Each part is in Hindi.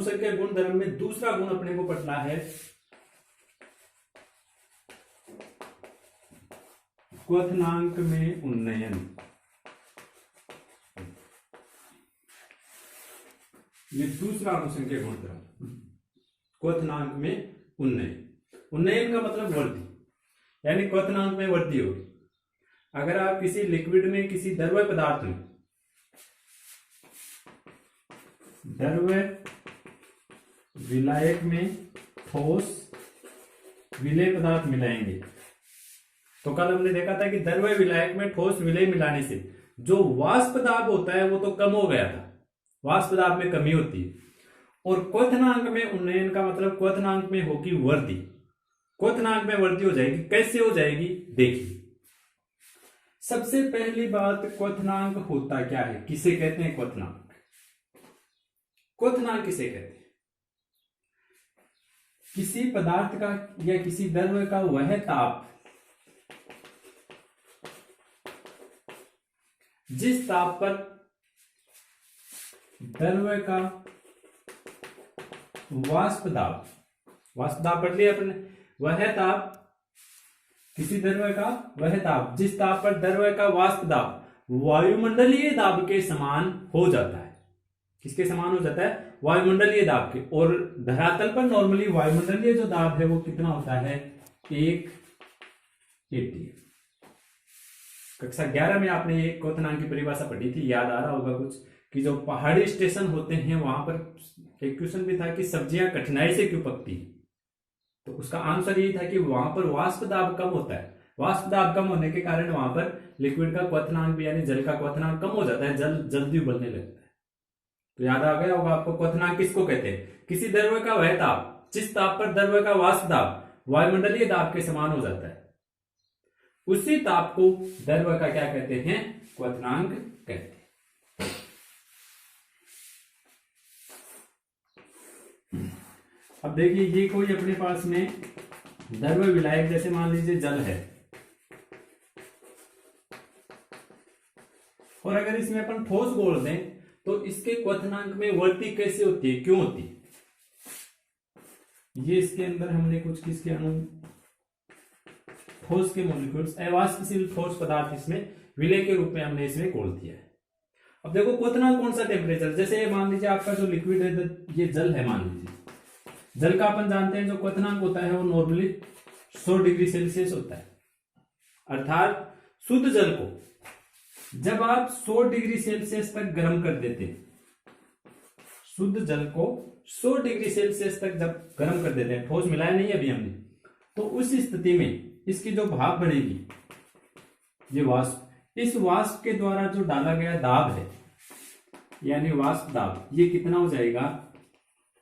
अनुसंख्यक गुणधर्म में दूसरा गुण अपने को पढ़ना है क्वथनांक में उन्नयन। ये दूसरा अनुसंख्यक गुणधर्म, क्वथनांक में उन्नयन। उन्नयन का मतलब वृद्धि, यानी क्वथनांक में वृद्धि होगी। अगर आप किसी लिक्विड में, किसी द्रव्य पदार्थ में, द्रव्य विलायक में ठोस विलेय पदार्थ मिलाएंगे, तो कल हमने देखा था कि द्रव्य विलायक में ठोस विलेय मिलाने से जो वाष्प दाब होता है वो तो कम हो गया था, वाष्प दाब में कमी होती है। और क्वथनांक में उन्नयन का मतलब क्वथनांक में होगी वृद्धि, क्वथनांक में वृद्धि हो जाएगी। कैसे हो जाएगी देखिए। सबसे पहली बात, क्वथनांक होता क्या है, किसे कहते हैं क्वथनांक? क्वथनांक किसे कहते हैं? किसी पदार्थ का या किसी द्रव्य का वह ताप जिस ताप पर द्रव्य का वाष्प दाब पढ़ लिया अपने, वह ताप, किसी द्रव्य का वह ताप जिस ताप पर द्रव्य का वाष्प दाब वायुमंडलीय दाब के समान हो जाता है। किसके समान हो जाता है? वायुमंडलीय दाब के। और धरातल पर नॉर्मली वायुमंडलीय जो दाब है वो कितना होता है? 1 atm। कक्षा 11 में आपने एक क्वथनांक की परिभाषा पढ़ी थी, याद आ रहा होगा कुछ, कि जो पहाड़ी स्टेशन होते हैं वहां पर एक क्वेश्चन भी था कि सब्जियां कठिनाई से क्यों पकती हैं, तो उसका आंसर यही था कि वहां पर वाष्प दाब कम होता है। वाष्प दाब कम होने के कारण वहां पर लिक्विड का क्वथनांक भी, यानी जल का क्वथनांक कम हो जाता है, जल जल्दी उबलने लगता है। तो याद आ गया होगा आपको, क्वथनांक किसको कहते हैं? किसी द्रव्य का वह ताप जिस ताप पर द्रव्य का वाष्प दाब वायुमंडलीय दाब के समान हो जाता है, उसी ताप को द्रव्य का क्या कहते हैं? क्वथनांक कहते हैं। अब देखिए, ये कोई अपने पास में द्रव्य विलायक, जैसे मान लीजिए जल है, और अगर इसमें अपन ठोस बोल दें तो इसके क्वथनांक में वृद्धि कैसे होती है, क्यों होती है? ये इसके अंदर हमने कुछ किसके अणु, ठोस के मॉलिक्यूल्स, अवाष्पशील ठोस पदार्थ इसमें विलेय के रूप में हमने इसमें घोल दिया है। अब देखो क्वथनांक कौन सा टेम्परेचर, जैसे मान लीजिए आपका जो लिक्विड है, ये जल है, मान लीजिए जल का अपन जानते हैं जो क्वथनांक होता है वो नॉर्मली 100 डिग्री सेल्सियस होता है। अर्थात शुद्ध जल को जब आप 100 डिग्री सेल्सियस तक गर्म कर देते हैं, शुद्ध जल को 100 डिग्री सेल्सियस तक जब गर्म कर देते हैं, ठोस मिलाया नहीं अभी हमने, तो उस स्थिति में इसकी जो भाप बढ़ेगी, ये वाष्प, इस वाष्प के द्वारा जो डाला गया दाब है, यानी वाष्प दाब, ये कितना हो जाएगा?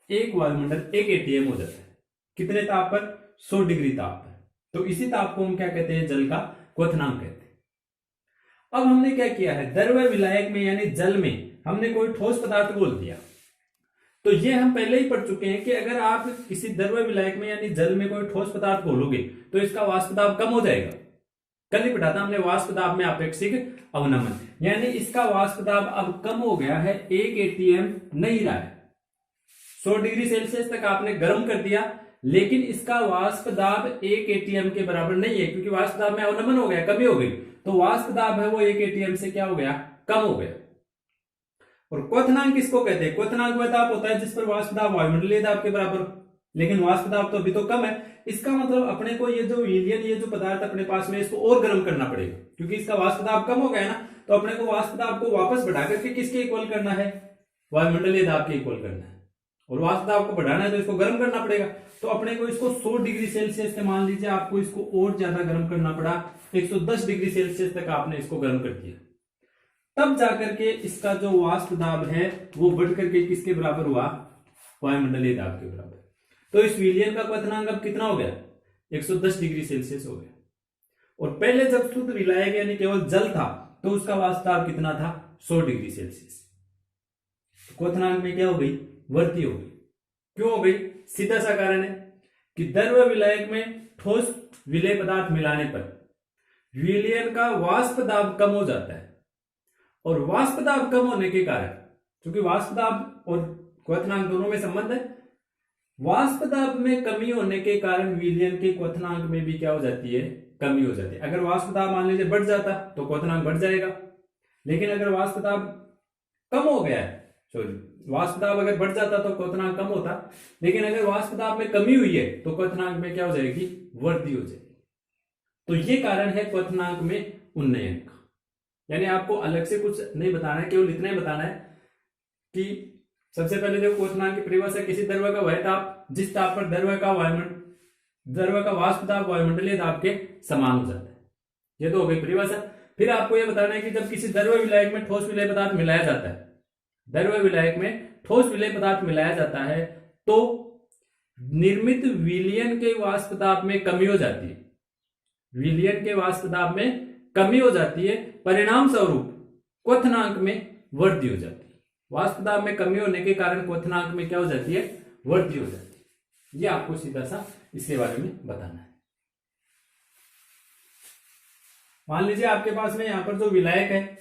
एक वायुमंडल 1 atm हो जाता है। कितने ताप पर? 100 डिग्री ताप पर। तो इसी ताप को हम क्या कहते हैं? जल का क्वथनांक कहते हैं। अब हमने क्या किया है, द्रव्य विलायक में यानी जल में हमने कोई ठोस पदार्थ बोल दिया, तो ये हम पहले ही पढ़ चुके हैं कि अगर आप किसी द्रव्य विलायक में यानी जल में कोई ठोस पदार्थ बोलोगे तो इसका वाष्प दाब कम हो जाएगा। कल ही पढ़ा था हमने वाष्प दाब में आपेक्षिक अवनमन, यानी इसका वाष्प दाब अब कम हो गया है, 1 atm नहीं रहा है। 100 डिग्री सेल्सियस तक आपने गर्म कर दिया, लेकिन इसका वाष्प दाब 1 atm के बराबर नहीं है, क्योंकि वाष्प दाब में अवनमन हो गया, कमी हो गई, तो वाष्प दाब है वो 1 atm से क्या हो गया? कम हो गया। और क्वथनांक किसको कहते हैं? क्वथनांक वह ताप होता है जिस पर वाष्प दाब वायुमंडलीय दाब के बराबर, लेकिन वाष्प दाब तो अभी तो कम है। इसका मतलब अपने को ये जो विलयन, ये जो पदार्थ अपने पास में, इसको और गर्म करना पड़ेगा, क्योंकि इसका वाष्प दाब कम हो गया ना, तो अपने को वाष्प दाब को वापस बढ़ा करके किसके इक्वल करना है? वायुमंडलीय दाब के इक्वल करना है। और वाष्प दाब को बढ़ाना है तो इसको गर्म करना पड़ेगा, तो अपने को इसको 100 डिग्री सेल्सियस से, मान लीजिए आपको इसको और ज्यादा गर्म करना पड़ा, 110 डिग्री सेल्सियस तक आपने इसको गर्म कर दिया, तब जाकर के इसका जो वाष्प दाब है वो बढ़ करके किसके बराबर हुआ? वायुमंडलीय दाब के बराबर। तो इस विलयन का क्वथनांक अब कितना हो गया? 110 डिग्री सेल्सियस हो गया। और पहले जब शुद्ध विलायक यानी केवल जल था तो उसका वाष्प दाब कितना था? 100 डिग्री सेल्सियस। क्वथनांक में क्या हो गई? वृद्धि हो गई। क्यों हो गई? सीधा सा कारण है कि द्रव्य विलायक में ठोस विलेय पदार्थ मिलाने पर विलयन का वाष्प दाब कम हो जाता है, और वाष्प दाब कम होने के कारण, क्योंकि वाष्प दाब और क्वथनांक दोनों में संबंध है। वाष्प दाब में कमी होने के कारण विलयन के क्वथनांक में भी क्या हो जाती है, कमी हो जाती है। अगर वाष्प दाब मान लीजिए बढ़ जाता तो क्वथनांक बढ़ जाएगा, लेकिन अगर वाष्प दाब कम हो गया है, सॉरी वाष्प दाब अगर बढ़ जाता तो क्वथनांक कम होता, लेकिन अगर वाष्प दाब में कमी हुई है तो क्वथनांक में क्या हो जाएगी, वृद्धि हो जाएगी। तो ये कारण है क्वथनांक में उन्नयन का। यानी आपको अलग से कुछ नहीं बताना है, केवल इतना ही बताना है कि सबसे पहले जो क्वथनांक की परिभाषा, किसी द्रव्य का वह ताप जिस ताप पर द्रव्य का वाष्प दाब वायुमंडलीय दाब के समान हो जाता है। ये तो हो गई परिभाषा। फिर आपको यह बताना है कि जब किसी द्रव्य विलायक में ठोस विलेय पदार्थ मिलाया जाता है, द्रव्य विलायक में ठोस विलेय पदार्थ मिलाया जाता है तो निर्मित विलयन के वाष्प दाब में कमी हो जाती है, विलयन के वाष्प दाब में कमी हो जाती है, परिणाम स्वरूप क्वथनांक में वृद्धि हो जाती है। वाष्प दाब में कमी होने के कारण क्वथनांक में क्या हो जाती है, वृद्धि हो जाती है। ये आपको सीधा सा इसके बारे में बताना है। मान लीजिए आपके पास में यहां पर जो विलायक है,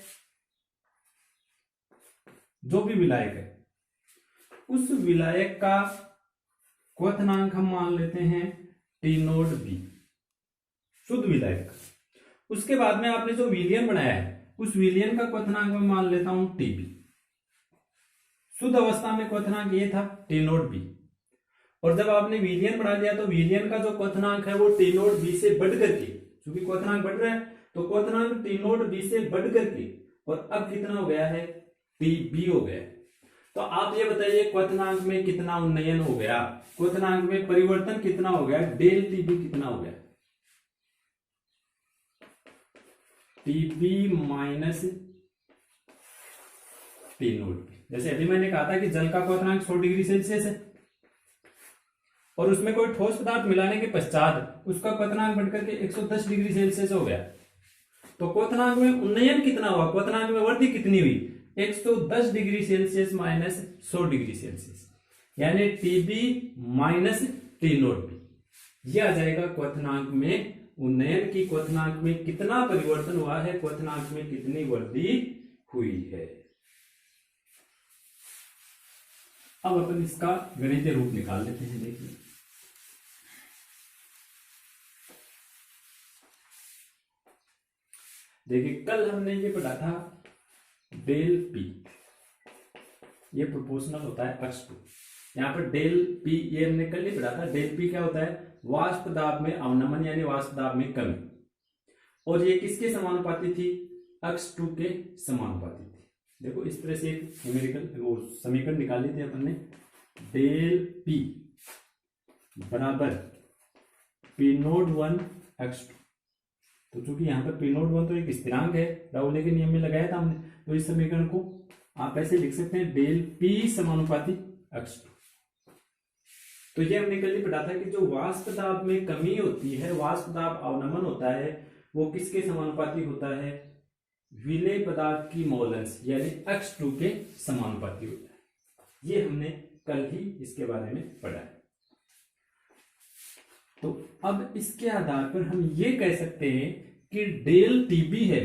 जो भी विलायक है, उस विलायक का क्वथनांक हम मान लेते हैं टी नोट बी, शुद्ध विलायक। उसके बाद में आपने जो विलयन बनाया है उस विलयन का क्वथनांक मैं मान लेता हूं टीबी। शुद्ध अवस्था में क्वथनांक ये था टी नोट बी, और जब आपने विलयन बना लिया तो विलयन का जो क्वथनांक है वो टी नोट बी से बढ़ करके, क्योंकि क्वथनांक बढ़ रहा है तो क्वथनांक टी नोट बी से बढ़ करके और अब कितना हो गया है, टी बी हो गया। तो आप ये बताइए क्वथनांक में कितना उन्नयन हो गया, क्वथनांक में परिवर्तन कितना हो गया, डेल टीबी कितना हो गया, TB minus T note B. जैसे अभी मैंने कहा था कि जल का क्वथनांक 100 डिग्री सेल्सियस है और उसमें कोई ठोस पदार्थ मिलाने के पश्चात उसका क्वथनांक बढ़कर के 110 डिग्री सेल्सियस हो गया, तो क्वथनांक में उन्नयन कितना हुआ, क्वथनांक में वृद्धि कितनी हुई, 110 degree Celsius minus 100 degree Celsius, यानी TB minus T note B. यह आ जाएगा क्वथनांक में उन्नयन की, क्वथनांक में कितना परिवर्तन हुआ है, क्वथनांक में कितनी वृद्धि हुई है। अब अपन इसका गणितीय रूप निकाल लेते हैं। देखिए कल हमने ये पढ़ा था डेल पी, ये प्रोपोर्शनल होता है अक्ष टू। यहाँ पर डेल पी ये हमने कल ही पढ़ा था। डेल पी क्या होता है, वाष्प दाब में अवनमन यानी वाष्प दाब में कमी, और ये किसके समानुपाती थी, अक्ष टू के समानुपाती थी। देखो इस तरह से एक न्यूमेरिकल वो समीकरण निकाली थी अपन ने, डेल पी बराबर पी नोट वन अक्ष टू। तो चूंकि यहाँ पर पी नोट वन तो एक स्थिरांक है, राउले के नियम में लगाया था हमने, तो इस समीकरण को आप ऐसे लिख सकते हैं डेल पी समानुपाती अक्ष टू। तो ये हमने कल ही पढ़ा था कि जो वाष्प दाब में कमी होती है, वाष्प दाब अवनमन होता है, वो किसके समानुपाती होता है, विलेय पदार्थ की मोल अंश यानी अक्ष टू के समानुपाती होता है। ये हमने कल ही इसके बारे में पढ़ा है। तो अब इसके आधार पर हम ये कह सकते हैं कि डेल टीबी है,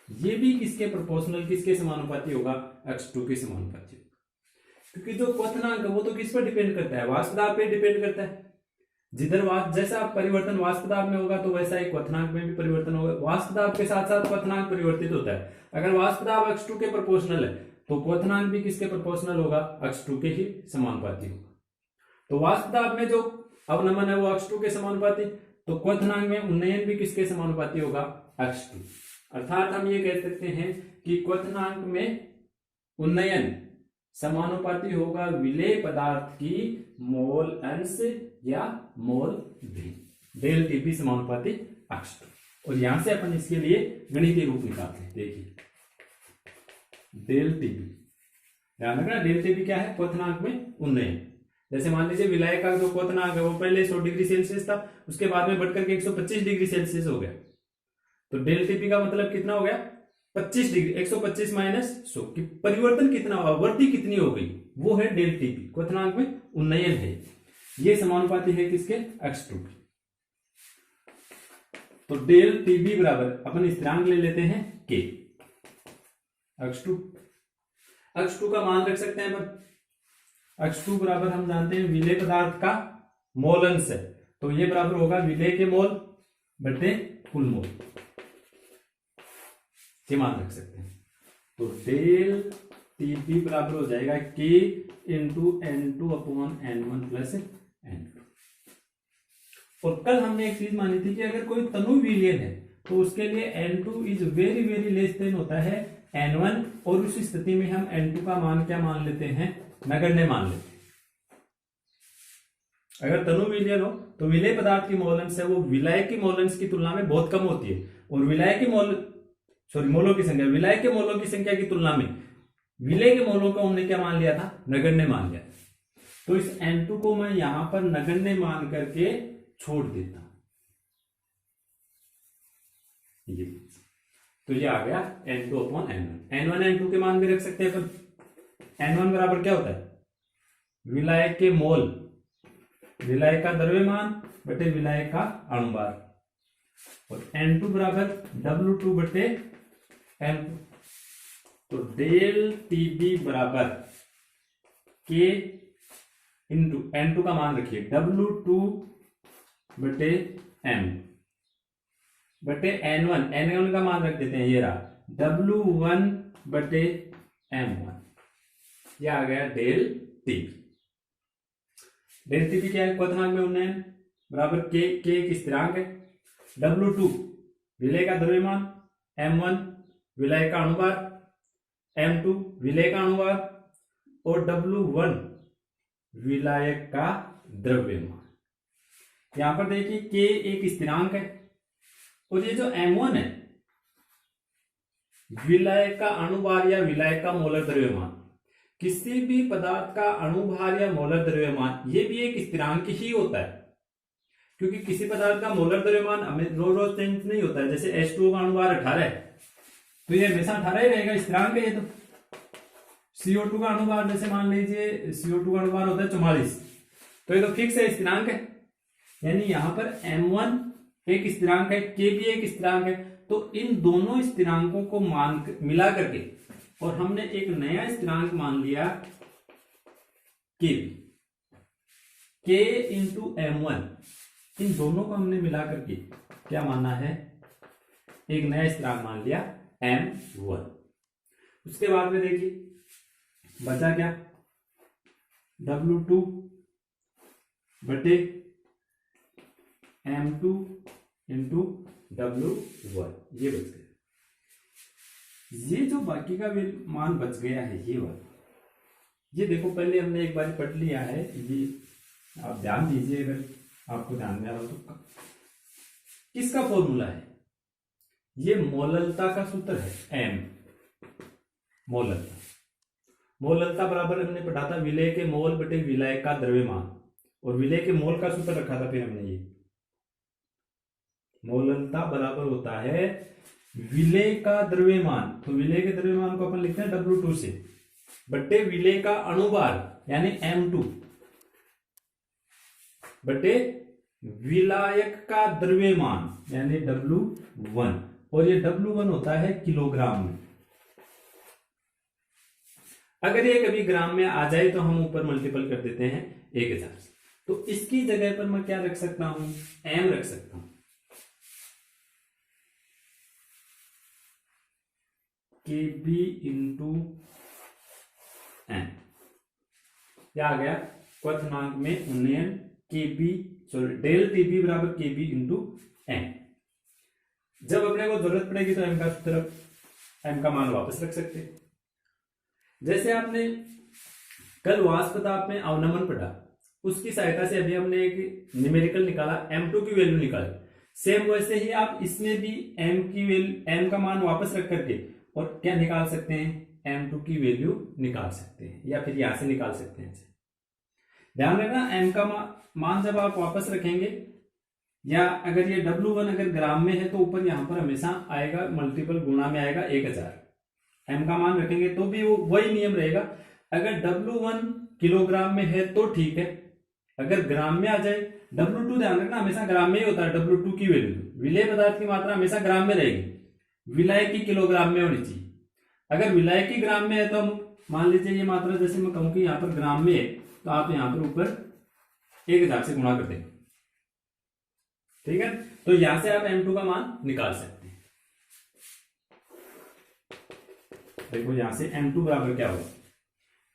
ये भी किसके प्रोपोर्शनल, किसके समानुपाती होगा, अक्ष टू के समानुपाती होगा। क्योंकि जो क्वथनांक है वो तो किस पर डिपेंड करता है, वाष्प दाब पे डिपेंड करता है। जिधर जैसा परिवर्तन वाष्प दाब में होगा तो वैसा ही क्वथनांक में भी परिवर्तन होगा। वाष्प दाब के साथ साथ क्वथनांक परिवर्तित होता है। अगर वाष्प दाब अक्ष टू के प्रोपोर्शनल है तो क्वथनांक भी किसके प्रोपोर्शनल होगा, अक्ष टू के ही समानुपाती होगा। तो वाष्प दाब में जो अवनमन है वो अक्ष टू के समानुपाती, तो क्वथनांक में उन्नयन भी किसके समानुपाती होगा, अक्ष टू। अर्थात हम ये कह सकते हैं कि क्वथनांक में उन्नयन समानुपाती होगा विलेय पदार्थ की मोल अंश या मोल भी, डेल टीबी समानुपाती अक्ष टू। और यहां से अपन इसके लिए गणितीय रूप निकालते हैं। देखिए डेल टीबी, ध्यान रखना डेल टीबी क्या है, क्वथनांक में उन्नयन। जैसे मान लीजिए विलायक का जो क्वथनांक है वो पहले 100 डिग्री सेल्सियस था, उसके बाद में बढ़कर के 125 डिग्री सेल्सियस हो गया, तो डेल टीपी का मतलब कितना हो गया, 25 डिग्री, 125 माइनस 100 की परिवर्तन कितना हुआ, वृद्धि कितनी हो गई, वो है डेल टीपी, क्वथनांक में उन्नयन है। ये समानुपाती है किसके, अक्ष टू की। तो डेल टीबी बराबर अपन स्थिरांक ले लेते हैं के, अक्ष टू का मान रख सकते हैं अपन H2 बराबर हम जानते हैं विलेय पदार्थ का मोल अंश है, तो ये बराबर होगा विलेय के मोल बटे कुल मोल, ये मान रख सकते हैं। तो डेल टीपी बराबर हो जाएगा K into N2 upon N1 plus N2। और कल हमने एक चीज मानी थी कि अगर कोई तनु विलयन है तो उसके लिए N2 is very very less than होता है N1, और उस स्थिति में हम N2 का मान क्या मान लेते हैं, नगण्य मान लेते हैं। अगर तनु विलयन हो तो विलेय पदार्थ की मोल अंश है वो विलाय की मोल अंश की तुलना में बहुत कम होती है, और विलाय की मोलों की संख्या विलाय के मोलों की संख्या की तुलना में विलेय के मोलों को हमने क्या मान लिया था, नगण्य मान लिया। तो इस N2 को मैं यहां पर नगण्य मान करके छोड़ देता हूं, ये तो ये आ गया N2 upon N1। N1 N2 के मान भी रख सकते हैं अपन। N1 बराबर क्या होता है, विलाय के मोल, विलाय का द्रव्यमान बटे विलाय का अणुभार, और N2 बराबर W2 बटे M2। तो डेल TB बराबर K इंटू N2 का मान रखिए W2 बटे M बटे N1 का मान रख देते हैं, ये रहा W1 बटे M1, ये आ गया डेल TB। डेल TB क्या है, क्वथनांक में उन्नयन बराबर K एक स्थिरांक है, W2 विलेय का द्रव्यमान, M1 विलेय का अणुभार, M2 विलेय का अणुभार, और W1 विलायक का द्रव्यमान। यहां पर देखिए K एक स्थिरांक है, और ये जो M1 है विलाय का अणुभार या विलाय का मोलर द्रव्यमान, किसी भी पदार्थ का अणुभार या मोलर द्रव्यमान ये भी एक स्थिरांक ही होता है, क्योंकि किसी पदार्थ का मोलर द्रव्यमान हमें रोज रोज चेंज नहीं होता है। जैसे H2O का अणुभार 18 है तो ये हमेशा 18 ही रहेगा, स्थिरांक है ये। तो CO2 का अणुभार जैसे मान लीजिए CO2 का अणुभार होता है 44, तो ये तो फिक्स है, स्थिरांक है। यानी यहां पर M1 एक स्थिरांक है, K भी एक स्थिरांक है, तो इन दोनों स्थिरांकों को मान मिला करके और हमने एक नया स्थिरांक मान लिया K इंटू M1, इन दोनों को हमने मिला करके क्या माना है, एक नया स्थिरांक मान लिया M1। उसके बाद में देखिए बचा क्या, W2 बटे M2 इंटू W1, ये बच गया। ये जो बाकी का मान बच गया है ये वाला, ये देखो पहले हमने एक बार पढ़ लिया है, ये आप ध्यान दीजिए अगर आपको ध्यान में आ रहा हो तो। किसका फॉर्मूला है, ये मोललता का सूत्र है, M मोललता। मोललता बराबर हमने पढ़ा था विलेय के मोल बटे विलाय का द्रव्यमान, और विलेय के मोल का सूत्र रखा था फिर हमने। ये मोललता बराबर होता है विलेय का द्रव्यमान, तो विलेय के द्रव्यमान को अपन लिखते हैं W2 से, बटे विलेय का अणुभार यानी M2 बटे विलायक का द्रव्यमान यानी W1, और ये W1 होता है किलोग्राम में। अगर ये कभी ग्राम में आ जाए तो हम ऊपर मल्टीपल कर देते हैं 1000, तो इसकी जगह पर मैं क्या रख सकता हूं, M रख सकता हूं। KB इंटू M, क्या आ गया, क्वथनांक में उन्नयन डेल TB बराबर KB इंटू M। जब अपने को जरूरत पड़ेगी तो M का सूत्र, M का मान वापस रख सकते हैं। जैसे आपने कल वाष्प ताप में अवनमन पढ़ा, उसकी सहायता से अभी हमने एक न्यूमेरिकल निकाला, M2 की वैल्यू निकाली। सेम वैसे ही आप इसमें भी M की वैल्यू, M का मान वापस रख करके और क्या निकाल सकते हैं, M2 की वैल्यू निकाल सकते हैं, या फिर यहां से निकाल सकते हैं। ध्यान रखना M का मान जब आप वापस रखेंगे, या अगर ये W1 अगर ग्राम में है तो ऊपर यहां पर हमेशा आएगा मल्टीपल गुणा में आएगा 1000। M का मान रखेंगे तो भी वो वही नियम रहेगा, अगर W1 किलोग्राम में है तो ठीक है, अगर ग्राम में आ जाए, W2 ध्यान रखना हमेशा ग्राम में ही होता है। W2 की वैल्यू, विलेय पदार्थ की मात्रा हमेशा ग्राम में रहेगी, विलाय की किलोग्राम में होनी चाहिए। अगर विलाय की ग्राम में है तो हम मान लीजिए ये मात्रा, जैसे मैं कहूं कि यहाँ पर ग्राम में है तो आप यहां पर ऊपर 1000 से गुणा कर देंगे। ठीक है, तो यहां से आप M2 का मान निकाल सकते हैं। देखो यहां से M2 बराबर क्या होगा,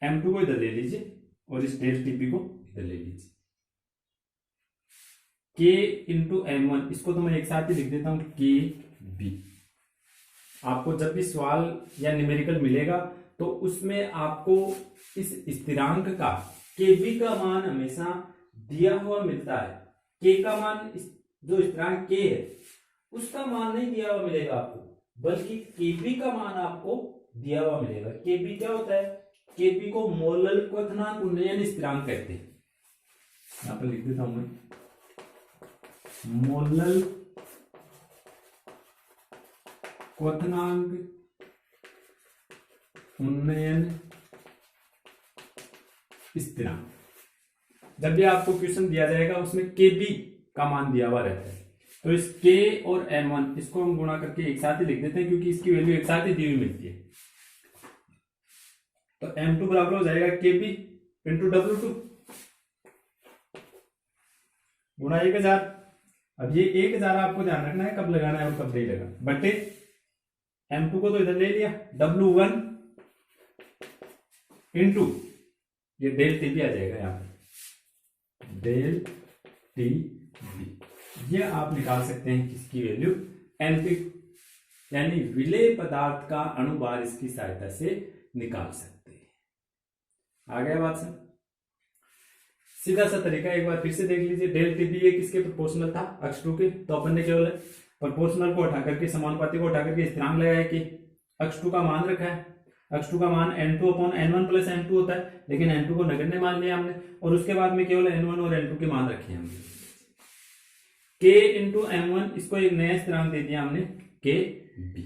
M2 को इधर ले लीजिए और इस डेल टीपी को इधर ले लीजिए। K इंटू M1, इसको तो मैं एक साथ ही लिख देता हूं KB। आपको जब भी सवाल या न्यूमेरिकल मिलेगा तो उसमें आपको इस स्थिरांक का KB का मान हमेशा दिया हुआ मिलता है। K का मान, जो स्थिरांक K है उसका मान नहीं दिया हुआ मिलेगा आपको, बल्कि KB का मान आपको दिया हुआ मिलेगा। KB क्या होता है, KB को मोलल क्वथनांक उन्नयन स्थिरांक कहते हैं। यहां पर लिख देता हूं मैं, मोलल क्वथनांक उन्नयन स्थिरांक। जब भी आपको क्वेश्चन दिया जाएगा उसमें KB का मान दिया हुआ रहता है, तो इस K और M1 इसको हम गुणा करके एक साथ ही लिख देते हैं, क्योंकि इसकी वैल्यू एक साथ ही दी हुई मिलती है। तो M2 बराबर हो जाएगा KB इंटू W2 गुणा 1000। अब ये 1000 आपको ध्यान रखना है कब लगाना है और कब नहीं लगाना, बटे M2 को तो इधर ले लिया, W1 इंटू ये डेल टीबी आ जाएगा यहाँ पे, डेल टीबी। ये आप निकाल सकते हैं किसकी वैल्यू, एनपी यानी विलेय पदार्थ का अणुभार इसकी सहायता से निकाल सकते हैं। आ गया बात सर। सीधा सा तरीका एक बार फिर से देख लीजिए। डेल टीबी ये किसके प्रोपोर्शनल था, x2 के, तो अपन ने केवल प्रोपोर्शनल को हटा करके, समानुपाती को हटा करके स्थिरांक लगाया कि x2 का मान रखा है। x2 का मान N2 upon N1 plus N2 होता है, लेकिन N2 को नगण्य मान लिया हमने, और उसके बाद में केवल N1 और N2 के मान रखे हमने। K इंटू M1, इसको एक नया स्थिरांक दे दिया हमने KB।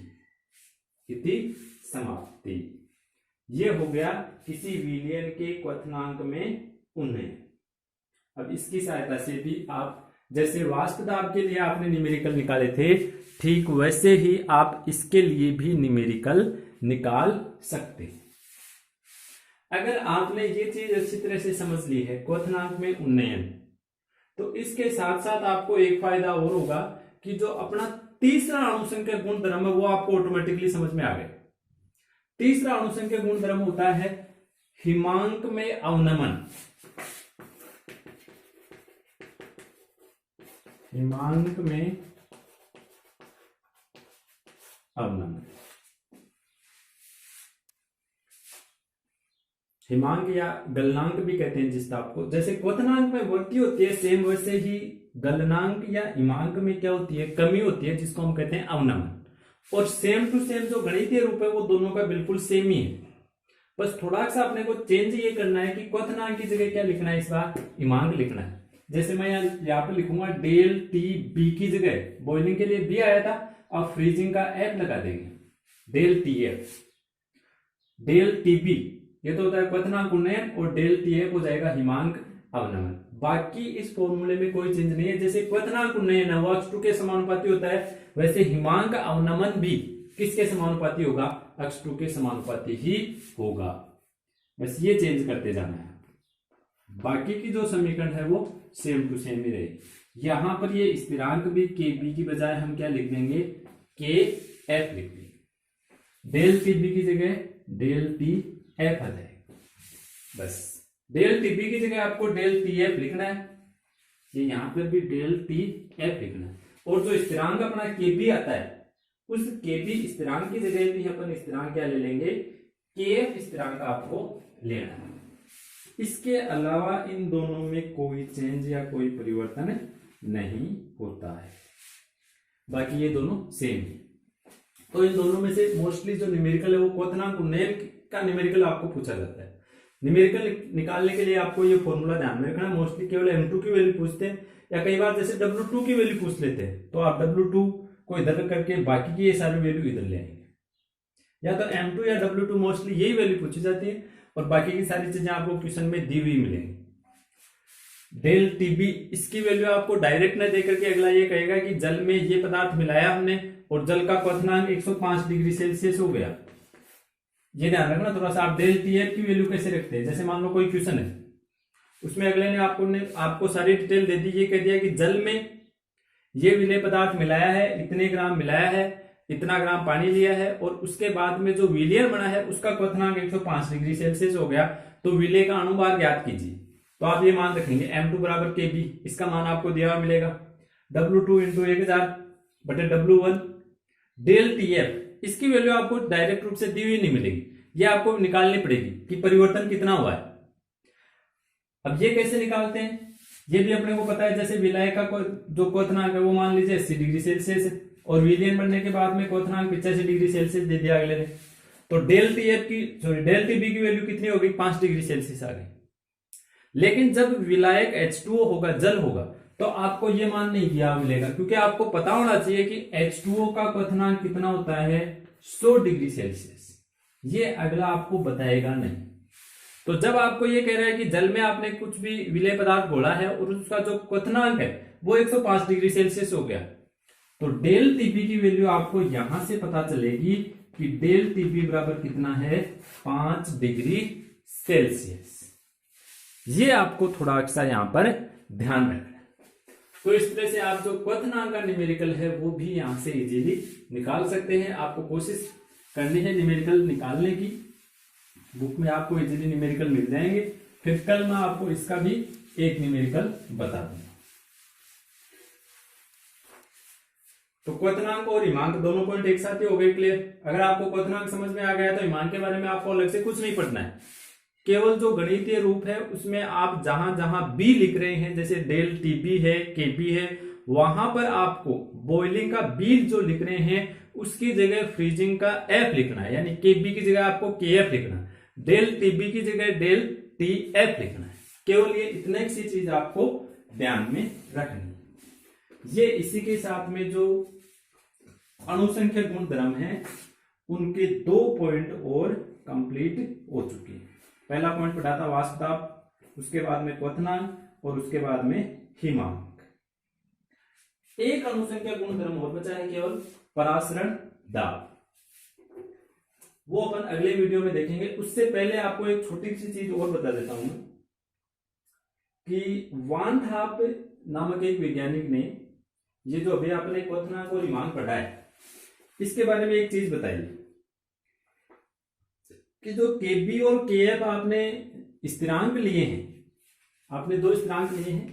इति समाप्ति। ये हो गया किसी विलयन के क्वथनांक में उन्नयन। अब इसकी सहायता से भी आप, जैसे वाष्प दाब के लिए आपने न्यूमेरिकल निकाले थे, ठीक वैसे ही आप इसके लिए भी न्यूमेरिकल निकाल सकते हैं। अगर आपने ये चीज अच्छी तरह से समझ ली है क्वथनांक में उन्नयन, तो इसके साथ साथ आपको एक फायदा और होगा कि जो अपना तीसरा अणुसंख्यक गुणधर्म है वो आपको ऑटोमेटिकली समझ में आ गया। तीसरा अणुसंख्यक गुणधर्म होता है हिमांक में अवनमन। हिमांक में अवनमन, हिमांक या गलनांक भी कहते हैं जिस ताप को। जैसे क्वथनांक में वृद्धि होती है, सेम वैसे ही गलनांक या हिमांक में क्या होती है, कमी होती है, जिसको हम कहते हैं अवनमन। और सेम टू सेम जो गणितीय रूप है वो दोनों का बिल्कुल सेम ही है, बस थोड़ा सा अपने को चेंज ये करना है कि क्वथनांक की जगह क्या लिखना है, इस बार हिमांक लिखना है। जैसे मैं यहाँ पे लिखूंगा डेल टी बी की जगह बॉइलिंग के लिए बी आया था, और फ्रीजिंग का एफ लगा देंगे, del T F. Del T B ये तो होता है क्वथनांक उन्नयन, और डेल टी एफ हो जाएगा हिमांक अवनमन। बाकी इस फॉर्मूले में कोई चेंज नहीं है। जैसे क्वथनांक उन्नयन है वो x2 के समानुपाती होता है, वैसे हिमांक अवनमन भी किसके समानुपाती होगा, x2 के समानुपाती ही होगा। बस ये चेंज करते जाना है, बाकी की जो समीकरण है वो सेम टू सेम ही रहेगी। यहां पर ये स्थिरांक भी KB की बजाय हम क्या लिख देंगे, KF लिख देंगे। डेल TB की जगह डेल TF आ जाएगा। बस डेल TB की जगह आपको डेल TF लिखना है, ये यहां पर भी डेल TF लिखना है। और जो स्थिरांक अपना KB आता है, उस KB स्थिरांक की जगह भी अपन स्थिरांक क्या ले लेंगे, KF स्थिरांक आपको लेना है। इसके अलावा इन दोनों में कोई चेंज या कोई परिवर्तन नहीं होता है, बाकी ये दोनों सेम है। तो इन दोनों में से मोस्टली जो न्यूमेरिकल है वो क्वथनांक उन्नयन का न्यूमेरिकल आपको पूछा जाता है। न्यूमेरिकल निकालने के लिए आपको ये फॉर्मूला ध्यान में रखना, मोस्टली केवल M2 की वैल्यू पूछते हैं, या कई बार जैसे W2 की वैल्यू पूछ लेते हैं, तो आप W2 को इधर करके बाकी की ये सारी वैल्यू इधर ले आएंगे। या तो M2 या W2 मोस्टली यही वैल्यू पूछी जाती है, और बाकी की सारी चीजें आपको क्वेश्चन में दी हुई मिलेंगी। डेल टीबी इसकी वैल्यू आपको डायरेक्ट न देकर के अगला ये कहेगा कि जल में ये पदार्थ मिलाया हमने और जल का क्वथनांक 105 डिग्री सेल्सियस हो गया। ये ध्यान रखना थोड़ा सा। आप डेल टीएफ की वैल्यू कैसे रखते हैं, जैसे मान लो कोई क्वेश्चन है उसमें अगले ने आपको सारी डिटेल दे दी, ये कह दिया कि जल में ये विलेय पदार्थ मिलाया है, इतने ग्राम मिलाया है, इतना ग्राम पानी लिया है, और उसके बाद में जो विलयन बना है उसका क्वथनांक 105 डिग्री सेल्सियस हो गया, तो विलेय का अणुभार ज्ञात कीजिए। तो आप ये मान रखेंगे M2 बराबर Kb, इसका मान आपको दिया हुआ मिलेगा W2 इंटू 1000 बटे W1 डेल TF, इसकी वैल्यू आपको डायरेक्ट रूप से दी हुई नहीं मिलेगी, ये आपको निकालनी पड़ेगी कि परिवर्तन कितना हुआ है। अब ये कैसे निकालते हैं, ये भी अपने को पता है। जैसे विलाय का जो क्वथनांक है वो मान लीजिए 80 डिग्री सेल्सियस है, और विलयन बनने के बाद में क्वथनांक 85 डिग्री सेल्सियस दे दिया अगले ने, तो डेल टीबी की वैल्यू कितनी हो गई, 5 डिग्री सेल्सियस आ गई। लेकिन जब विलायक H2O होगा, जल होगा, तो आपको ये मान नहीं दिया मिलेगा, क्योंकि आपको पता होना चाहिए कि H2O का क्वथनांक कितना होता है, 100 डिग्री सेल्सियस। ये अगला आपको बताएगा नहीं। तो जब आपको ये कह रहा है कि जल में आपने कुछ भी विलेय पदार्थ घोला है और उसका जो क्वथनांक है वो 105 डिग्री सेल्सियस हो गया, तो डेल टीबी की वैल्यू आपको यहां से पता चलेगी कि डेल टीबी बराबर कितना है, 5 डिग्री सेल्सियस। ये आपको थोड़ा सा यहां पर ध्यान रखना है। तो इस तरह से आप जो क्वथनांक का न्यूमेरिकल है वो भी यहां से इजीली निकाल सकते हैं। आपको कोशिश करनी है न्यूमेरिकल निकालने की, बुक में आपको इजीली न्यूमेरिकल मिल जाएंगे। फिर कल मैं आपको इसका भी एक न्यूमेरिकल बता दूंगा। तो क्वथनांक और हिमांक दोनों पॉइंट एक साथ ही हो गए क्लियर। अगर आपको क्वथनांक समझ में आ गया तो हिमांक के बारे में आपको अलग से कुछ नहीं पढ़ना है, केवल जो गणितीय रूप है उसमें आप जहां जहां बी लिख रहे हैं, जैसे डेल टीबी है, केबी है, वहां पर आपको बॉइलिंग का बी जो लिख रहे हैं उसकी जगह फ्रीजिंग का एफ लिखना है, यानी केबी की जगह आपको के एफ लिखना है, डेल टीबी की जगह डेल टी एफ लिखना है। केवल ये इतने सी चीज आपको ध्यान में रखनी है। ये इसी के साथ में जो अणुसंख्यक गुणधर्म है उनके 2 पॉइंट और कंप्लीट हो चुके हैं। पहला पॉइंट पढ़ा था वाष्पदाब, उसके बाद में क्वथनांक और उसके बाद में हिमांक। एक अणुसंख्यक गुणधर्म और बचा है केवल, परासरण दाब, वो अपन अगले वीडियो में देखेंगे। उससे पहले आपको एक छोटी सी चीज और बता देता हूं कि वान थाप नामक एक वैज्ञानिक ने ये जो अभी आपने क्वथनांक और हिमांक पढ़ा है इसके बारे में एक चीज बताई कि जो केबी और केएफ आपने स्थिरांक लिए हैं, आपने 2 स्थिरांक लिए हैं,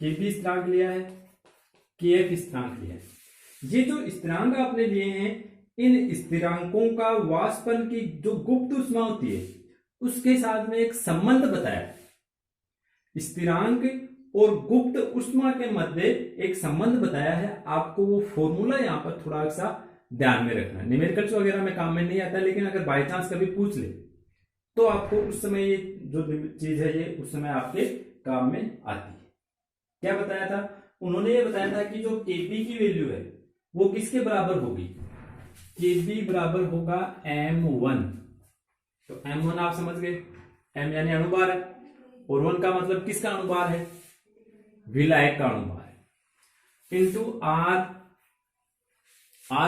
केबी स्थिरांक लिया है, केएफ स्थिरांक लिया है। ये जो स्थिरांक आपने लिए हैं, इन स्थिरांकों का वाष्पन की जो गुप्त ऊष्मा होती है उसके साथ में एक संबंध बताया है। स्थिरांक और गुप्त ऊष्मा के मध्य एक संबंध बताया है। आपको वो फॉर्मूला यहां पर थोड़ा सा ध्यान में रखना है। न्यूमेरिकल्स वगैरह में काम में नहीं आता, लेकिन अगर बाय चांस कभी पूछ ले तो आपको उस समय ये जो चीज है ये उस समय आपके काम में आती है। क्या बताया था उन्होंने? ये बताया था कि जो केबी की वैल्यू है वो किसके बराबर होगी, केबी बराबर होगा M1। तो M1 आप समझ गए, M यानी अणुभार है और 1 का मतलब किसका अणुभार है, विलायक का अणुभार है, इंटू आर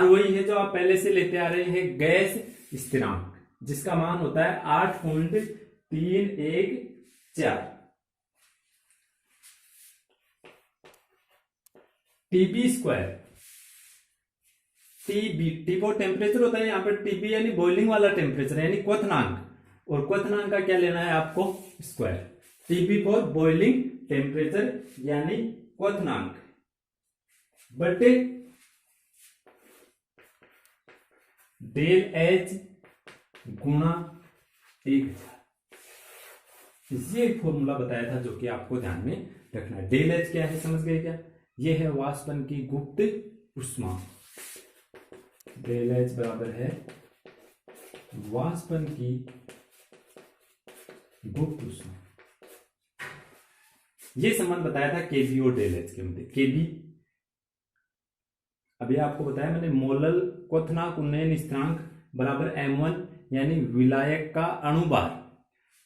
वही है जो आप पहले से लेते आ रहे हैं, गैस स्थिरांक, जिसका मान होता है 8.314। TB square, T for temperature होता है, यहाँ पर टीबी यानी बॉइलिंग वाला टेम्परेचर यानी क्वथनांक, और क्वथनांक का क्या लेना है आपको, square. TB for boiling temperature यानी क्वथनांक बटे डेल एच गुणा 1000। ये फॉर्मूला बताया था जो कि आपको ध्यान में रखना है। डेल एच क्या है समझ गए क्या, ये है वाष्पन की गुप्त ऊष्मा। डेल एच बराबर है वाष्पन की गुप्त ऊष्मा। ये संबंध बताया था केबी और डेल एच के मध्य। केबी अभी आपको बताया मैंने, मोलल क्वथनांक उन्नयन स्थिरांक बराबर M1 यानी विलायक का अणुभार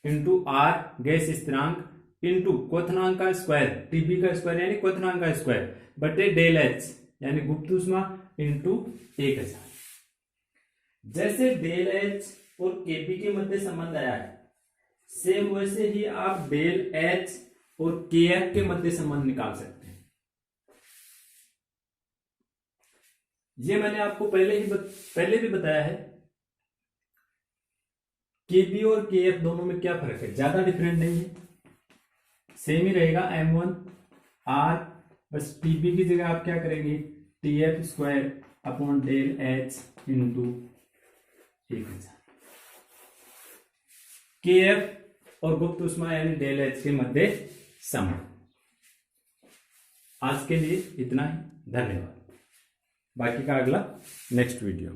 इंटू आर गैस स्थिरांक इंटू क्वथनांक का स्क्वायर, टीबी का स्क्वायर यानी क्वथनांक का स्क्वायर बटे डेल एच यानी गुप्त ऊष्मा इंटू 1000। जैसे डेल एच और केबी के मध्य संबंध आया है सेम वैसे ही आप डेल एच और के एफ के मध्य संबंध निकाल सकते हैं। ये मैंने आपको पहले भी बताया है। के बी और के एफ दोनों में क्या फर्क है, ज्यादा डिफरेंट नहीं है, सेम ही रहेगा M1 R, बस टीबी की जगह आप क्या करेंगे, T F square upon del H into 1000। के एफ और गुप्त ऊष्मा यानी डेल एच के मध्य संबंध। आज के लिए इतना ही, धन्यवाद। बाकी का अगला नेक्स्ट वीडियो।